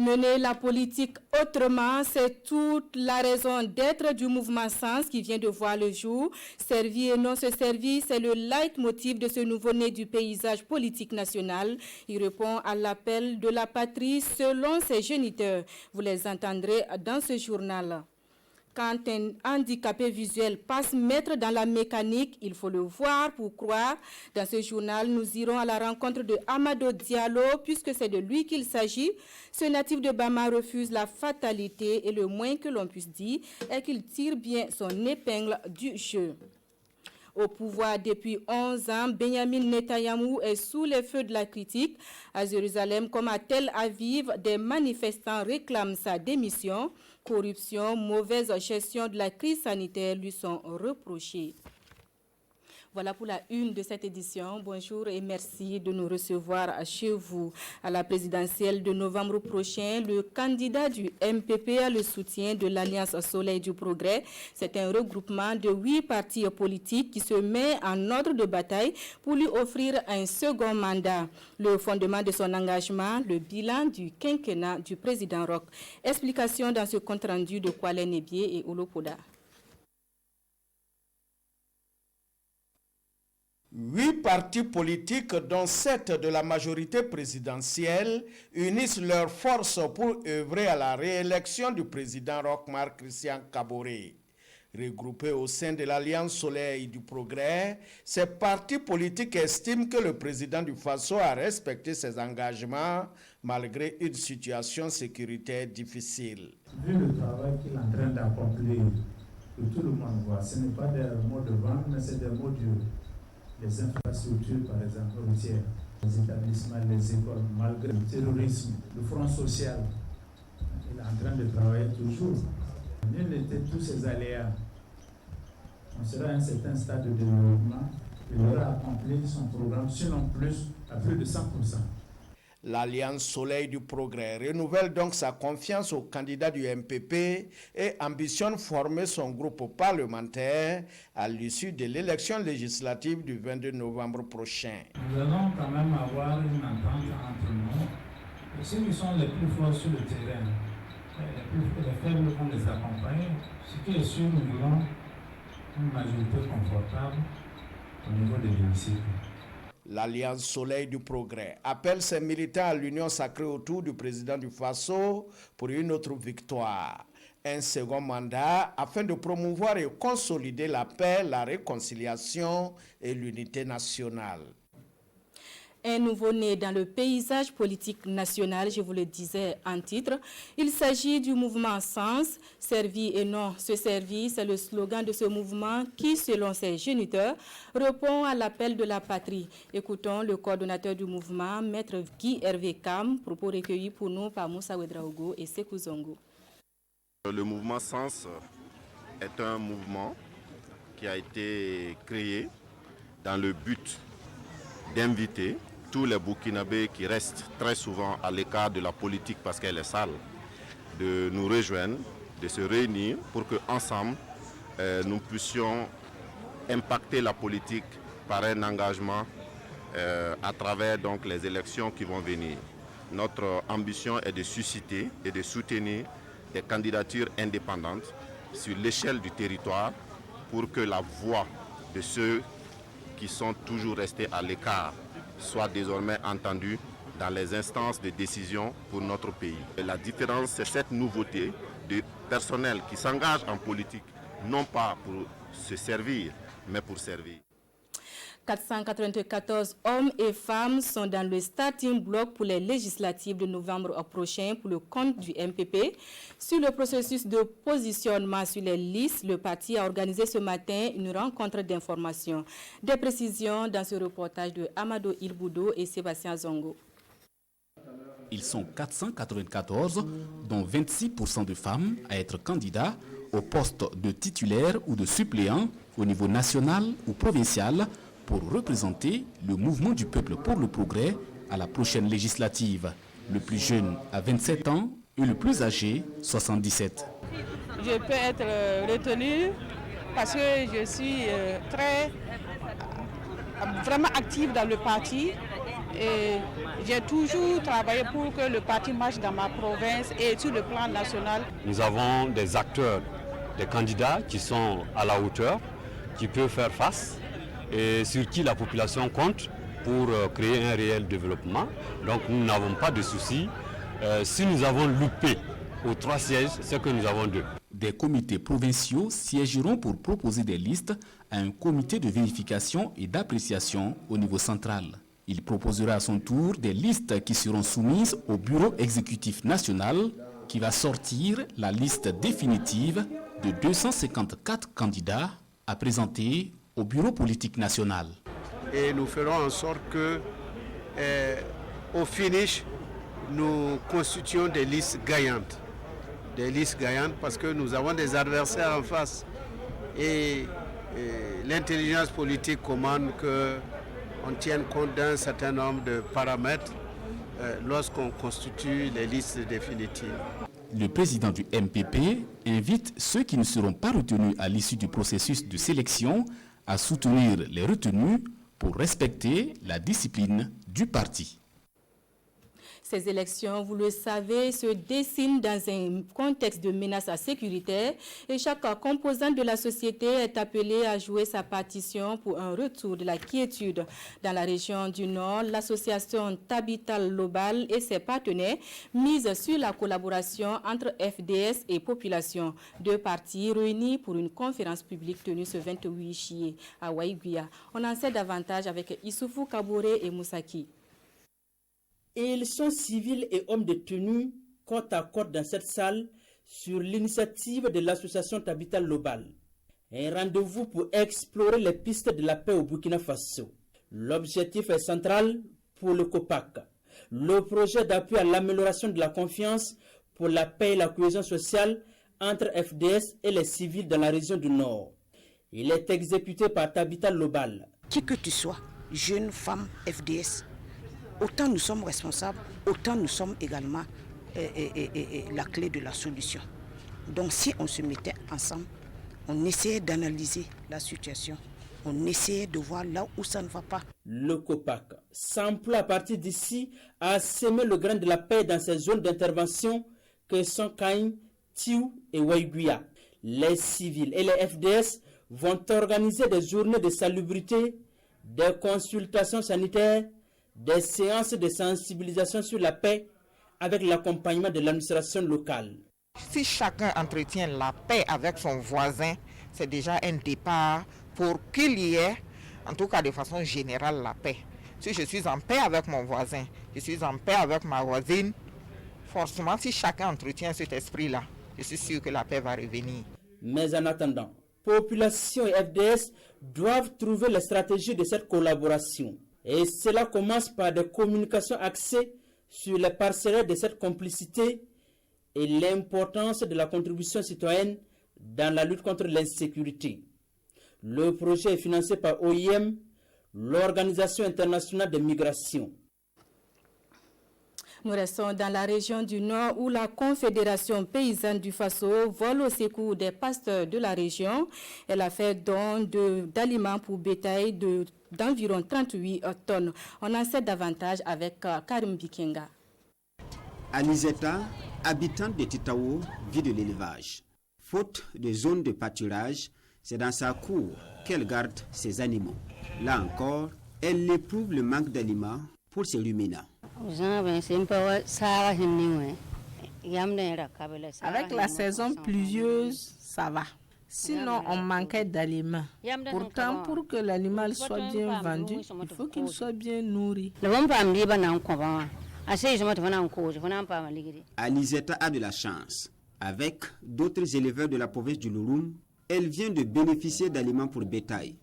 Mener la politique autrement, c'est toute la raison d'être du mouvement Sens qui vient de voir le jour. Servir et non se servir, c'est le leitmotiv de ce nouveau-né du paysage politique national. Il répond à l'appel de la patrie selon ses géniteurs. Vous les entendrez dans ce journal. Quand un handicapé visuel passe maître dans la mécanique, il faut le voir pour croire. Dans ce journal, nous irons à la rencontre de Amado Diallo, puisque c'est de lui qu'il s'agit. Ce natif de Bama refuse la fatalité et le moins que l'on puisse dire est qu'il tire bien son épingle du jeu. Au pouvoir depuis 11 ans, Benjamin Netanyahou est sous les feux de la critique. À Jérusalem comme à Tel Aviv, des manifestants réclament sa démission. Corruption, mauvaise gestion de la crise sanitaire lui sont reprochées. Voilà pour la une de cette édition. Bonjour et merci de nous recevoir chez vous. À la présidentielle de novembre prochain, le candidat du MPP a le soutien de l'Alliance Soleil du Progrès. C'est un regroupement de 8 partis politiques qui se met en ordre de bataille pour lui offrir un second mandat. Le fondement de son engagement, le bilan du quinquennat du président Roch. Explication dans ce compte-rendu de Kwale Nebié et Olopoda. 8 partis politiques, dont 7 de la majorité présidentielle, unissent leurs forces pour œuvrer à la réélection du président Roch Marc Christian Kaboré. Regroupés au sein de l'Alliance Soleil du Progrès, ces partis politiques estiment que le président du Faso a respecté ses engagements malgré une situation sécuritaire difficile. Vu le travail qu'il est en train d'accomplir, que tout le monde voit, ce n'est pas des mots de vente, mais c'est des mots durs. Les infrastructures, par exemple, routières, les établissements, les écoles, malgré le terrorisme, le front social, il est en train de travailler toujours. Nul n'était tous ces aléas. On sera à un certain stade de développement, il aura accompli son programme, sinon plus, à plus de 100%. L'Alliance Soleil du Progrès renouvelle donc sa confiance au candidat du MPP et ambitionne former son groupe parlementaire à l'issue de l'élection législative du 22 novembre prochain. Nous allons quand même avoir une entente entre nous. Et ceux qui sont les plus forts sur le terrain, les faibles vont les accompagner. Ce qui est sûr, nous voulons une majorité confortable au niveau de l'hémicycle. L'Alliance Soleil du Progrès appelle ses militants à l'union sacrée autour du président du Faso pour une autre victoire. Un second mandat afin de promouvoir et consolider la paix, la réconciliation et l'unité nationale. Un nouveau-né dans le paysage politique national, je vous le disais en titre. Il s'agit du mouvement Sens, servir et non se servir. C'est le slogan de ce mouvement qui, selon ses géniteurs, répond à l'appel de la patrie. Écoutons le coordonnateur du mouvement, Maître Guy Hervé Kam, propos recueillis pour nous par Moussa Ouedraogo et Sekou Zongo. Le mouvement Sens est un mouvement qui a été créé dans le but d'inviter tous les Burkinabés qui restent très souvent à l'écart de la politique parce qu'elle est sale, de nous rejoindre, de se réunir pour qu'ensemble, nous puissions impacter la politique par un engagement à travers donc, les élections qui vont venir. Notre ambition est de susciter et de soutenir des candidatures indépendantes sur l'échelle du territoire pour que la voix de ceux qui sont toujours restés à l'écart soit désormais entendue dans les instances de décision pour notre pays. Et la différence, c'est cette nouveauté de personnel qui s'engage en politique, non pas pour se servir, mais pour servir. 494 hommes et femmes sont dans le starting block pour les législatives de novembre prochain pour le compte du MPP. Sur le processus de positionnement sur les listes, le parti a organisé ce matin une rencontre d'information. Des précisions dans ce reportage de Amado Ilboudo et Sébastien Zongo. Ils sont 494, dont 26% de femmes, à être candidats au poste de titulaire ou de suppléant au niveau national ou provincial pour représenter le mouvement du peuple pour le progrès à la prochaine législative. Le plus jeune a 27 ans et le plus âgé 77. Je peux être retenue parce que je suis vraiment active dans le parti Et j'ai toujours travaillé pour que le parti marche dans ma province et sur le plan national. Nous avons des acteurs, des candidats qui sont à la hauteur, qui peuvent faire face et sur qui la population compte pour créer un réel développement. Donc nous n'avons pas de soucis. Si nous avons loupé aux 3 sièges, c'est que nous avons 2. Des comités provinciaux siégeront pour proposer des listes à un comité de vérification et d'appréciation au niveau central. Il proposera à son tour des listes qui seront soumises au bureau exécutif national qui va sortir la liste définitive de 254 candidats à présenter au bureau politique national. Et nous ferons en sorte que, au finish, nous constituions des listes gagnantes. Des listes gagnantes parce que nous avons des adversaires en face. Et l'intelligence politique commande qu'on tienne compte d'un certain nombre de paramètres lorsqu'on constitue les listes définitives. Le président du MPP invite ceux qui ne seront pas retenus à l'issue du processus de sélection à soutenir les retenus pour respecter la discipline du parti. Ces élections, vous le savez, se dessinent dans un contexte de menace sécuritaire et chaque composante de la société est appelée à jouer sa partition pour un retour de la quiétude. Dans la région du Nord, l'association Tabital Global et ses partenaires misent sur la collaboration entre FDS et population. 2 partis réunis pour une conférence publique tenue ce 28 juillet à Waïguia. On en sait davantage avec Issoufou Kaboré et Moussaki. Et ils sont civils et hommes de tenue côte à côte dans cette salle sur l'initiative de l'association Tabital Global. Un rendez-vous pour explorer les pistes de la paix au Burkina Faso. L'objectif est central pour le COPAC, le projet d'appui à l'amélioration de la confiance pour la paix et la cohésion sociale entre FDS et les civils dans la région du Nord. Il est exécuté par Tabital Global. Qui que tu sois, jeune, femme, FDS, autant nous sommes responsables, autant nous sommes également la clé de la solution. Donc si on se mettait ensemble, on essayait d'analyser la situation, on essayait de voir là où ça ne va pas. Le COPAC s'emploie à partir d'ici à semer le grain de la paix dans ces zones d'intervention que sont Kaïn, Tiou et Waïguia. Les civils et les FDS vont organiser des journées de salubrité, des consultations sanitaires, des séances de sensibilisation sur la paix avec l'accompagnement de l'administration locale. Si chacun entretient la paix avec son voisin, c'est déjà un départ pour qu'il y ait, en tout cas de façon générale, la paix. Si je suis en paix avec mon voisin, je suis en paix avec ma voisine, forcément si chacun entretient cet esprit-là, je suis sûr que la paix va revenir. Mais en attendant, population et FDS doivent trouver les stratégies de cette collaboration. Et cela commence par des communications axées sur les parcellaires de cette complicité et l'importance de la contribution citoyenne dans la lutte contre l'insécurité. Le projet est financé par OIM, l'Organisation internationale des migrations. Nous restons dans la région du Nord où la Confédération paysanne du Faso vole au secours des pasteurs de la région. Elle a fait don d'aliments pour bétail d'environ 38 tonnes. On en sait davantage avec Karim Bikenga. Aniseta, habitante de Titaou, vit de l'élevage. Faute de zone de pâturage, c'est dans sa cour qu'elle garde ses animaux. Là encore, elle éprouve le manque d'aliments pour ses ruminants. Avec la saison pluvieuse, ça va. Sinon, on manquait d'aliments. Pourtant, pour que l'animal soit bien vendu, il faut qu'il soit bien nourri. Aniseta a de la chance. Avec d'autres éleveurs de la province du Louroum, elle vient de bénéficier d'aliments pour bétail.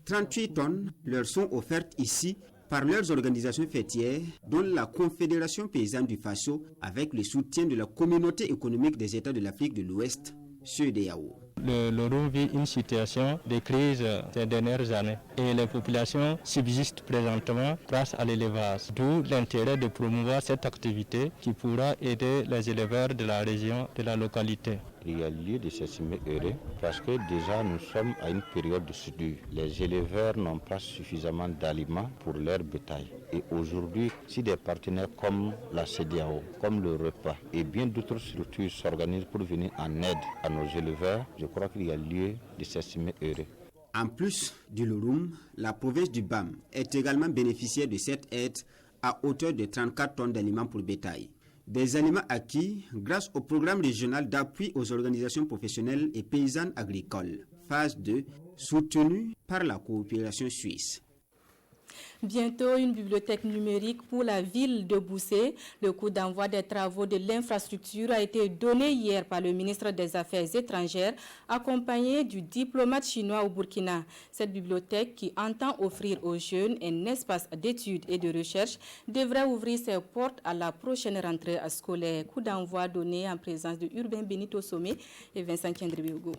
38 tonnes leur sont offertes ici par leurs organisations fêtières, dont la Confédération paysanne du Faso, avec le soutien de la communauté économique des États de l'Afrique de l'Ouest, CEDEAO. Le Louroum vit une situation de crise ces dernières années et les populations subsistent présentement grâce à l'élevage. D'où l'intérêt de promouvoir cette activité qui pourra aider les éleveurs de la région, de la localité. il y a lieu de s'estimer heureux parce que déjà nous sommes à une période de soudure. Les éleveurs n'ont pas suffisamment d'aliments pour leur bétail. Et aujourd'hui, si des partenaires comme la CEDEAO, comme le repas et bien d'autres structures s'organisent pour venir en aide à nos éleveurs, je crois qu'il y a lieu de s'estimer heureux. En plus du Louroum, la province du BAM est également bénéficiaire de cette aide à hauteur de 34 tonnes d'aliments pour bétail. Des aliments acquis grâce au programme régional d'appui aux organisations professionnelles et paysannes agricoles, phase 2, soutenu par la coopération suisse. Bientôt, une bibliothèque numérique pour la ville de Boussé. Le coup d'envoi des travaux de l'infrastructure a été donné hier par le ministre des Affaires étrangères, accompagné du diplomate chinois au Burkina. Cette bibliothèque, qui entend offrir aux jeunes un espace d'études et de recherche, devrait ouvrir ses portes à la prochaine rentrée scolaire. Coup d'envoi donné en présence de Urbain Benito Somé et Vincent Kendribiogo.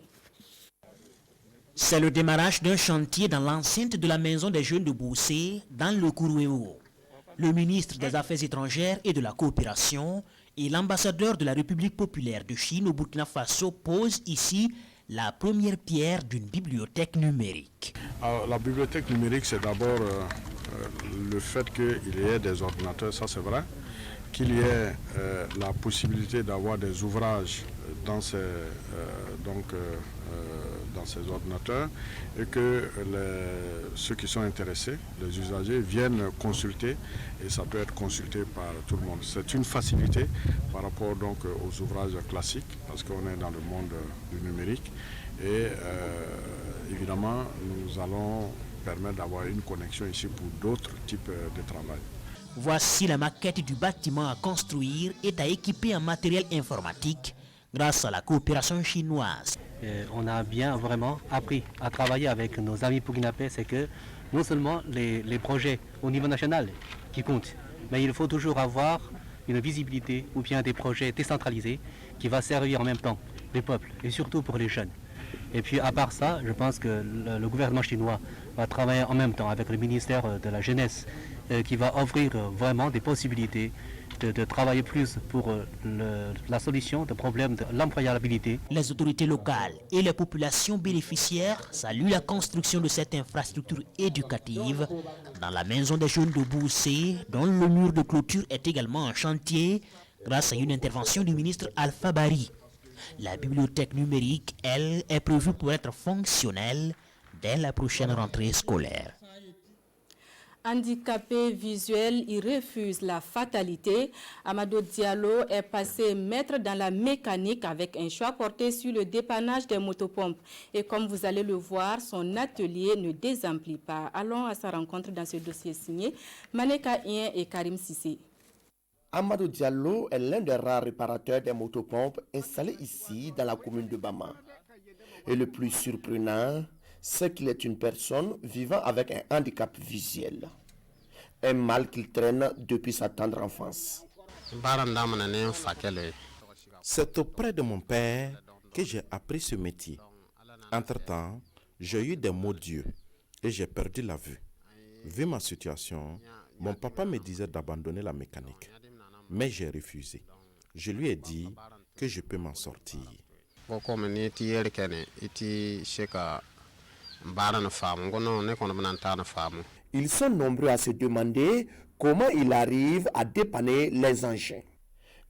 C'est le démarrage d'un chantier dans l'enceinte de la maison des jeunes de Boussé, dans le Kourouéo. Le ministre des Affaires étrangères et de la coopération et l'ambassadeur de la République populaire de Chine au Burkina Faso posent ici la première pierre d'une bibliothèque numérique. Alors, la bibliothèque numérique, c'est d'abord le fait qu'il y ait des ordinateurs, ça c'est vrai, qu'il y ait la possibilité d'avoir des ouvrages dans ces ordinateurs et que ceux qui sont intéressés, les usagers, viennent consulter et ça peut être consulté par tout le monde. C'est une facilité par rapport donc aux ouvrages classiques parce qu'on est dans le monde du numérique et évidemment nous allons permettre d'avoir une connexion ici pour d'autres types de travail. Voici la maquette du bâtiment à construire et à équiper en matériel informatique grâce à la coopération chinoise. On a bien vraiment appris à travailler avec nos amis burkinabés, c'est que non seulement les projets au niveau national qui comptent, mais il faut toujours avoir une visibilité ou bien des projets décentralisés qui vont servir en même temps les peuples et surtout pour les jeunes. Et puis à part ça, je pense que le gouvernement chinois va travailler en même temps avec le ministère de la Jeunesse qui va offrir vraiment des possibilités de travailler plus pour la solution des problèmes de l'employabilité. Les autorités locales et les populations bénéficiaires saluent la construction de cette infrastructure éducative dans la maison des jeunes de Boussé, dont le mur de clôture est également en chantier grâce à une intervention du ministre Alpha Bari. La bibliothèque numérique, elle, est prévue pour être fonctionnelle dès la prochaine rentrée scolaire. Handicapé visuel, il refuse la fatalité. Amadou Diallo est passé maître dans la mécanique avec un choix porté sur le dépannage des motopompes. Et comme vous allez le voir, son atelier ne désemplit pas. Allons à sa rencontre dans ce dossier signé Maneka Ien et Karim Sissé. Amadou Diallo est l'un des rares réparateurs des motopompes installés ici dans la commune de Bama. Et le plus surprenant, c'est qu'il est une personne vivant avec un handicap visuel. Un mal qu'il traîne depuis sa tendre enfance. C'est auprès de mon père que j'ai appris ce métier. Entre-temps, j'ai eu des maux d'yeux et j'ai perdu la vue. Vu ma situation, mon papa me disait d'abandonner la mécanique. Mais j'ai refusé. Je lui ai dit que je peux m'en sortir. Ils sont nombreux à se demander comment il arrive à dépanner les engins.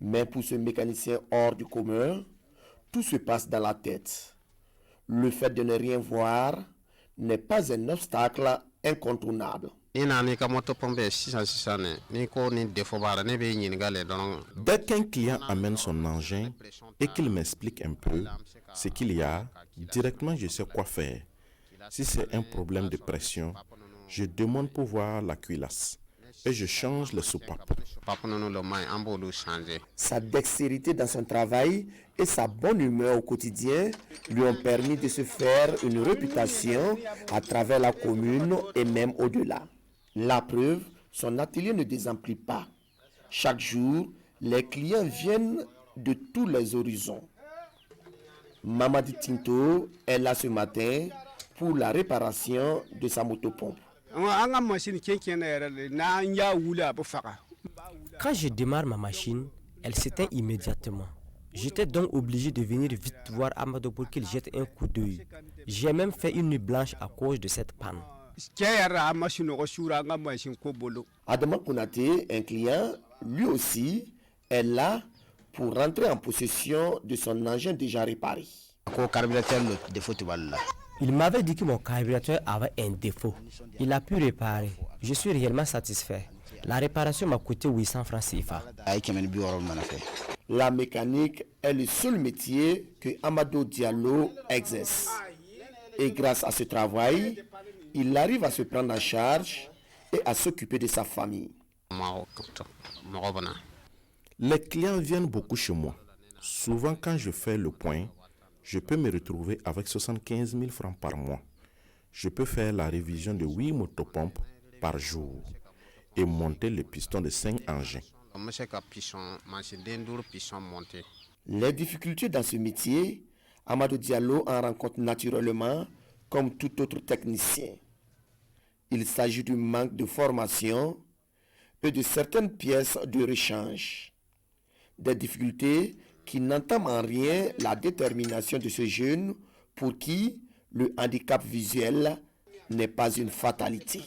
Mais pour ce mécanicien hors du commun, tout se passe dans la tête. Le fait de ne rien voir n'est pas un obstacle incontournable. Dès qu'un client amène son engin et qu'il m'explique un peu ce qu'il y a, directement je sais quoi faire. Si c'est un problème de pression, je demande pour voir la cuirasse et je change le soupape. Sa dextérité dans son travail et sa bonne humeur au quotidien lui ont permis de se faire une réputation à travers la commune et même au-delà. La preuve, son atelier ne désemplit pas. Chaque jour, les clients viennent de tous les horizons. Mamadi Tinto est là ce matin pour la réparation de sa motopompe. Quand je démarre ma machine, elle s'éteint immédiatement. J'étais donc obligé de venir vite voir Amadou pour qu'il jette un coup d'œil. J'ai même fait une nuit blanche à cause de cette panne. Adama Konaté, un client, lui aussi, est là pour rentrer en possession de son engin déjà réparé. Il m'avait dit que mon carburateur avait un défaut. Il a pu réparer. Je suis réellement satisfait. La réparation m'a coûté 800 francs CFA. La mécanique est le seul métier que Amadou Diallo exerce. Et grâce à ce travail, il arrive à se prendre en charge et à s'occuper de sa famille. Les clients viennent beaucoup chez moi. Souvent, quand je fais le point, je peux me retrouver avec 75 000 francs par mois. Je peux faire la révision de 8 motopompes par jour et monter le piston de 5 engins. Les difficultés dans ce métier, Amadou Diallo en rencontre naturellement comme tout autre technicien. Il s'agit du manque de formation et de certaines pièces de rechange. Des difficultés qui n'entament en rien la détermination de ce jeune pour qui le handicap visuel n'est pas une fatalité.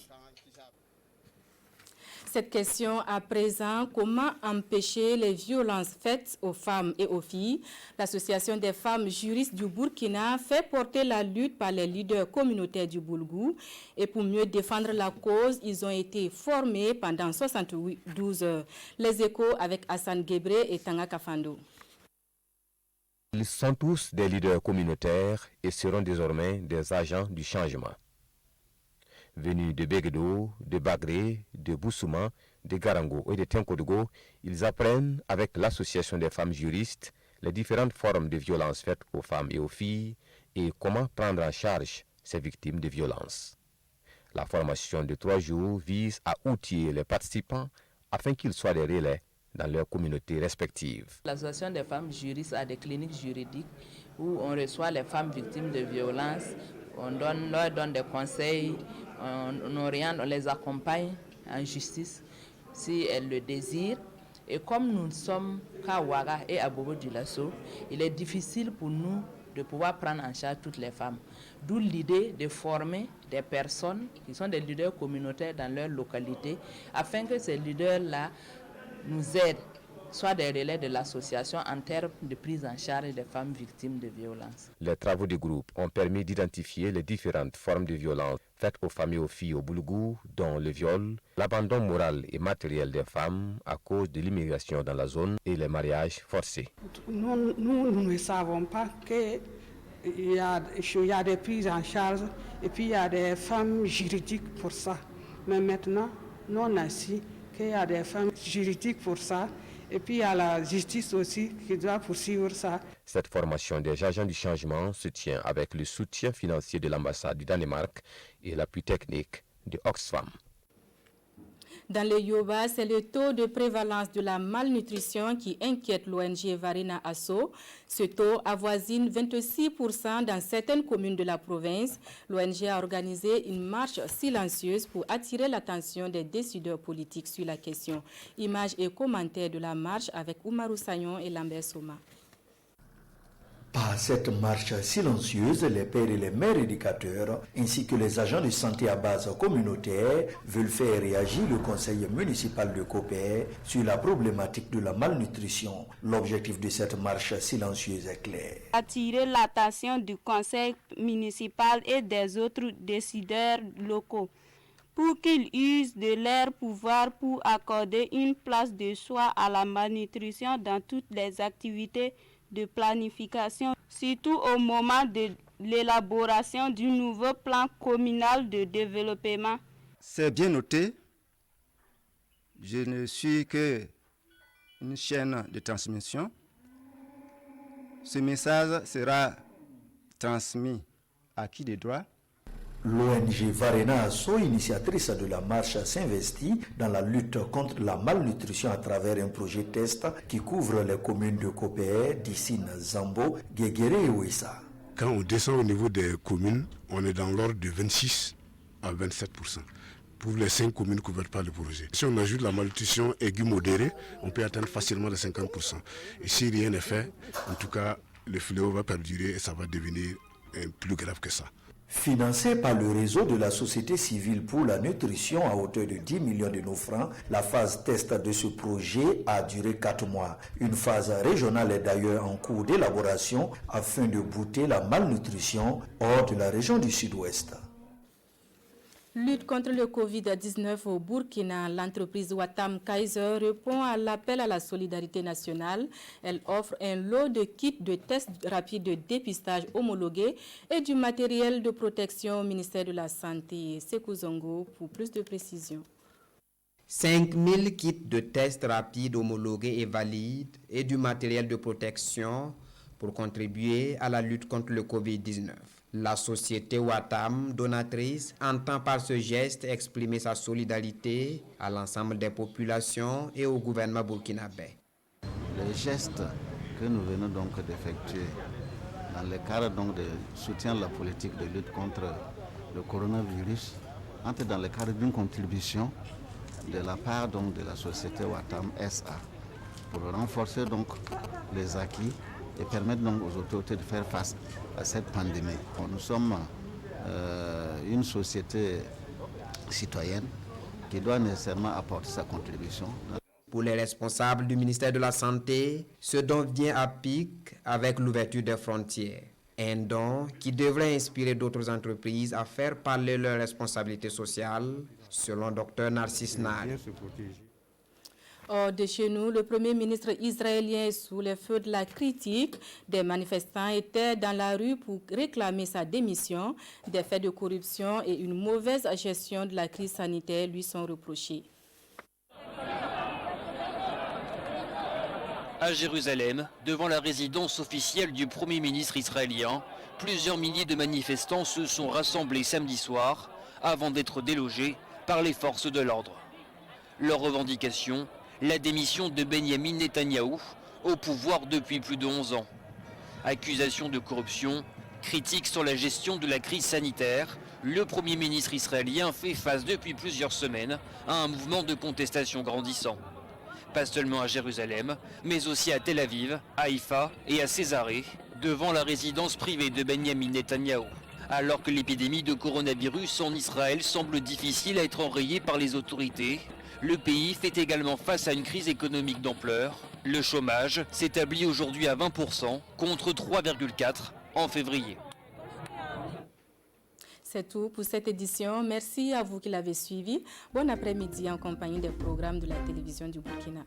Cette question à présent, comment empêcher les violences faites aux femmes et aux filles? L'Association des femmes juristes du Burkina fait porter la lutte par les leaders communautaires du Boulgou. Et pour mieux défendre la cause, ils ont été formés pendant 72 heures. Les échos avec Hassan Gebré et Tanga Kafando. Ils sont tous des leaders communautaires et seront désormais des agents du changement. Venus de Beguedo, de Bagré, de Boussouma, de Garango et de Tenkodogo, ils apprennent avec l'Association des femmes juristes les différentes formes de violences faites aux femmes et aux filles et comment prendre en charge ces victimes de violences. La formation de 3 jours vise à outiller les participants afin qu'ils soient des relais dans leurs communautés respectives. L'Association des femmes juristes a des cliniques juridiques où on reçoit les femmes victimes de violences, on leur donne des conseils, on oriente, on les accompagne en justice si elles le désirent. Et comme nous sommes qu'à Ouaga et à Bobo-Dioulasso, il est difficile pour nous de pouvoir prendre en charge toutes les femmes. D'où l'idée de former des personnes qui sont des leaders communautaires dans leur localité, afin que ces leaders-là nous aident, soit des relais de l'association en termes de prise en charge des femmes victimes de violences. Les travaux du groupe ont permis d'identifier les différentes formes de violence faites aux femmes et aux filles au Boulgou, dont le viol, l'abandon moral et matériel des femmes à cause de l'immigration dans la zone et les mariages forcés. Nous ne savons pas qu'il y a des prises en charge et puis il y a des femmes juridiques pour ça. Mais maintenant, nous on a su qu'il y a des femmes juridiques pour ça. Et puis il y a la justice aussi qui doit poursuivre ça. Cette formation des agents du changement se tient avec le soutien financier de l'ambassade du Danemark et l'appui technique de Oxfam. Dans le Yoba, c'est le taux de prévalence de la malnutrition qui inquiète l'ONG Varina Asso. Ce taux avoisine 26% dans certaines communes de la province. L'ONG a organisé une marche silencieuse pour attirer l'attention des décideurs politiques sur la question. Images et commentaires de la marche avec Oumarou Sagnon et Lambert Soma. Par cette marche silencieuse, les pères et les mères éducateurs, ainsi que les agents de santé à base communautaire, veulent faire réagir le conseil municipal de Kopé sur la problématique de la malnutrition. L'objectif de cette marche silencieuse est clair. Attirer l'attention du conseil municipal et des autres décideurs locaux pour qu'ils usent de leur pouvoir pour accorder une place de choix à la malnutrition dans toutes les activités de planification, surtout au moment de l'élaboration du nouveau plan communal de développement. C'est bien noté. Je ne suis qu'une chaîne de transmission. Ce message sera transmis à qui de droit. L'ONG Varina Asso, initiatrice de la marche, s'investit dans la lutte contre la malnutrition à travers un projet test qui couvre les communes de Kopé, Dissine, Zambo, Guéguéré et Ouissa. Quand on descend au niveau des communes, on est dans l'ordre de 26 à 27%. pour les 5 communes couvertes par le projet. Si on ajoute la malnutrition aiguë modérée, on peut atteindre facilement les 50%. Et si rien n'est fait, en tout cas, le fléau va perdurer et ça va devenir plus grave que ça. Financé par le réseau de la société civile pour la nutrition à hauteur de 10 millions de nos francs, la phase test de ce projet a duré 4 mois. Une phase régionale est d'ailleurs en cours d'élaboration afin de bouter la malnutrition hors de la région du Sud-Ouest. Lutte contre le Covid-19 au Burkina, l'entreprise Watam Kaiser répond à l'appel à la solidarité nationale. Elle offre un lot de kits de tests rapides de dépistage homologués et du matériel de protection au ministère de la Santé. Sekou Zongo pour plus de précisions. 5000 kits de tests rapides homologués et valides et du matériel de protection pour contribuer à la lutte contre le Covid-19. La société Watam, donatrice, entend par ce geste exprimer sa solidarité à l'ensemble des populations et au gouvernement burkinabé. Les gestes que nous venons donc d'effectuer dans le cadre donc de soutien à la politique de lutte contre le coronavirus entrent dans le cadre d'une contribution de la part donc de la société Watam SA pour renforcer donc les acquis et permettre donc aux autorités de faire face à cette pandémie. Nous sommes une société citoyenne qui doit nécessairement apporter sa contribution. Pour les responsables du ministère de la Santé, ce don vient à pic avec l'ouverture des frontières. Un don qui devrait inspirer d'autres entreprises à faire parler leurs responsabilités sociales, selon Dr Narcisse Nag. Hors de chez nous, le Premier ministre israélien est sous les feux de la critique. Des manifestants étaient dans la rue pour réclamer sa démission. Des faits de corruption et une mauvaise gestion de la crise sanitaire lui sont reprochés. À Jérusalem, devant la résidence officielle du Premier ministre israélien, plusieurs milliers de manifestants se sont rassemblés samedi soir avant d'être délogés par les forces de l'ordre. Leur revendication, la démission de Benyamin Netanyahou, au pouvoir depuis plus de 11 ans. Accusation de corruption, critique sur la gestion de la crise sanitaire, le Premier ministre israélien fait face depuis plusieurs semaines à un mouvement de contestation grandissant. Pas seulement à Jérusalem, mais aussi à Tel Aviv, à Haïfa et à Césarée, devant la résidence privée de Benyamin Netanyahou. Alors que l'épidémie de coronavirus en Israël semble difficile à être enrayée par les autorités, le pays fait également face à une crise économique d'ampleur. Le chômage s'établit aujourd'hui à 20% contre 3,4% en février. C'est tout pour cette édition. Merci à vous qui l'avez suivi. Bon après-midi en compagnie des programmes de la télévision du Burkina.